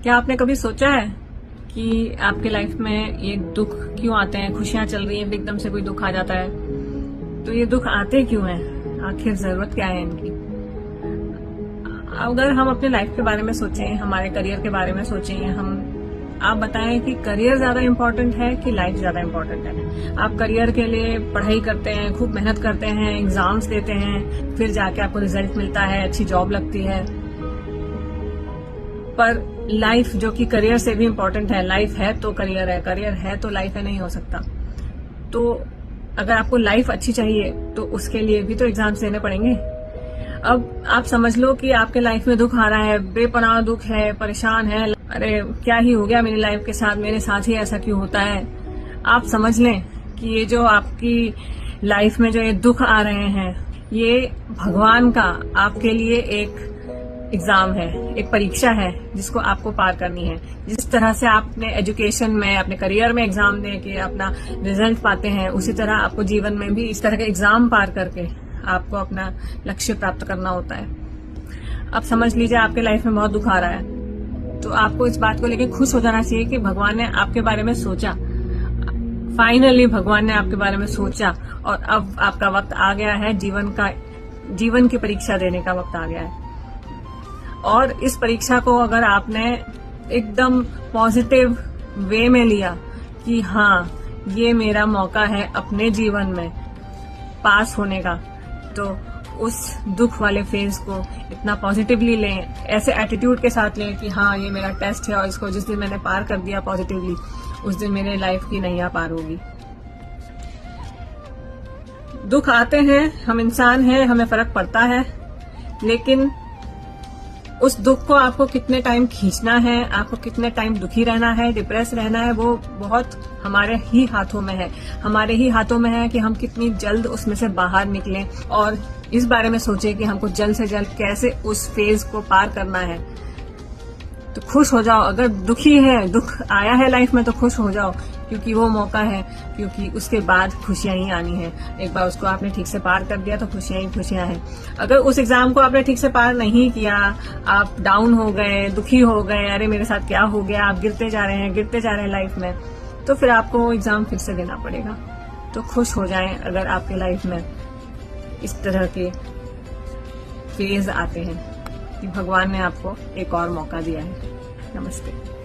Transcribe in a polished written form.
क्या आपने कभी सोचा है कि आपके लाइफ में ये दुख क्यों आते हैं? खुशियां चल रही हैं, एकदम से कोई दुख आ जाता है, तो ये दुख आते क्यों हैं? आखिर जरूरत क्या है इनकी? अगर हम अपने लाइफ के बारे में सोचें, हमारे करियर के बारे में सोचें, आप बताएं कि करियर ज्यादा इम्पोर्टेंट है कि लाइफ ज्यादा इम्पोर्टेंट है? आप करियर के लिए पढ़ाई करते हैं, खूब मेहनत करते हैं, एग्जाम्स देते हैं, फिर जाके आपको रिजल्ट मिलता है, अच्छी जॉब लगती है, पर लाइफ जो कि करियर से भी इम्पोर्टेंट है, लाइफ है तो करियर है, करियर है तो लाइफ है, नहीं हो सकता। तो अगर आपको लाइफ अच्छी चाहिए तो उसके लिए भी तो एग्जाम्स देने पड़ेंगे। अब आप समझ लो कि आपके लाइफ में दुख आ रहा है, बेपनाह दुख है, परेशान है, अरे क्या ही हो गया मेरी लाइफ के साथ, मेरे साथ ही ऐसा क्यों होता है। आप समझ लें कि ये जो आपकी लाइफ में जो ये दुख आ रहे हैं, ये भगवान का आपके लिए एक एग्जाम है, एक परीक्षा है जिसको आपको पार करनी है। जिस तरह से आपने एजुकेशन में, अपने करियर में एग्जाम दे के अपना रिजल्ट पाते हैं, उसी तरह आपको जीवन में भी इस तरह के एग्जाम पार करके आपको अपना लक्ष्य प्राप्त करना होता है। अब समझ लीजिए आपके लाइफ में बहुत दुख आ रहा है, तो आपको इस बात को लेकर खुश हो जाना चाहिए कि भगवान ने आपके बारे में सोचा। फाइनली भगवान ने आपके बारे में सोचा और अब आपका वक्त आ गया है, जीवन की परीक्षा देने का वक्त आ गया है। और इस परीक्षा को अगर आपने एकदम पॉजिटिव वे में लिया कि हाँ ये मेरा मौका है अपने जीवन में पास होने का, तो उस दुख वाले फेज को इतना पॉजिटिवली लें, ऐसे एटीट्यूड के साथ लें कि हाँ ये मेरा टेस्ट है और इसको जिस दिन मैंने पार कर दिया पॉजिटिवली, उस दिन मेरे लाइफ की नैया पार होगी। दुख आते हैं, हम इंसान हैं, हमें फर्क पड़ता है, लेकिन उस दुख को आपको कितने टाइम खींचना है, आपको कितने टाइम दुखी रहना है, डिप्रेस रहना है, वो बहुत हमारे ही हाथों में है। हमारे ही हाथों में है कि हम कितनी जल्द उसमें से बाहर निकलें और इस बारे में सोचें कि हमको जल्द से जल्द कैसे उस फेज को पार करना है। तो खुश हो जाओ, अगर दुखी है, दुख आया है लाइफ में तो खुश हो जाओ, क्योंकि वो मौका है, क्योंकि उसके बाद खुशियां ही आनी है। एक बार उसको आपने ठीक से पार कर दिया तो खुशियां ही खुशियां हैं। अगर उस एग्जाम को आपने ठीक से पार नहीं किया, आप डाउन हो गए, दुखी हो गए, अरे मेरे साथ क्या हो गया, आप गिरते जा रहे हैं लाइफ में, तो फिर आपको वो एग्जाम फिर से देना पड़ेगा। तो खुश हो जाएं अगर आपके लाइफ में इस तरह के फेज आते हैं कि भगवान ने आपको एक और मौका दिया है। नमस्ते।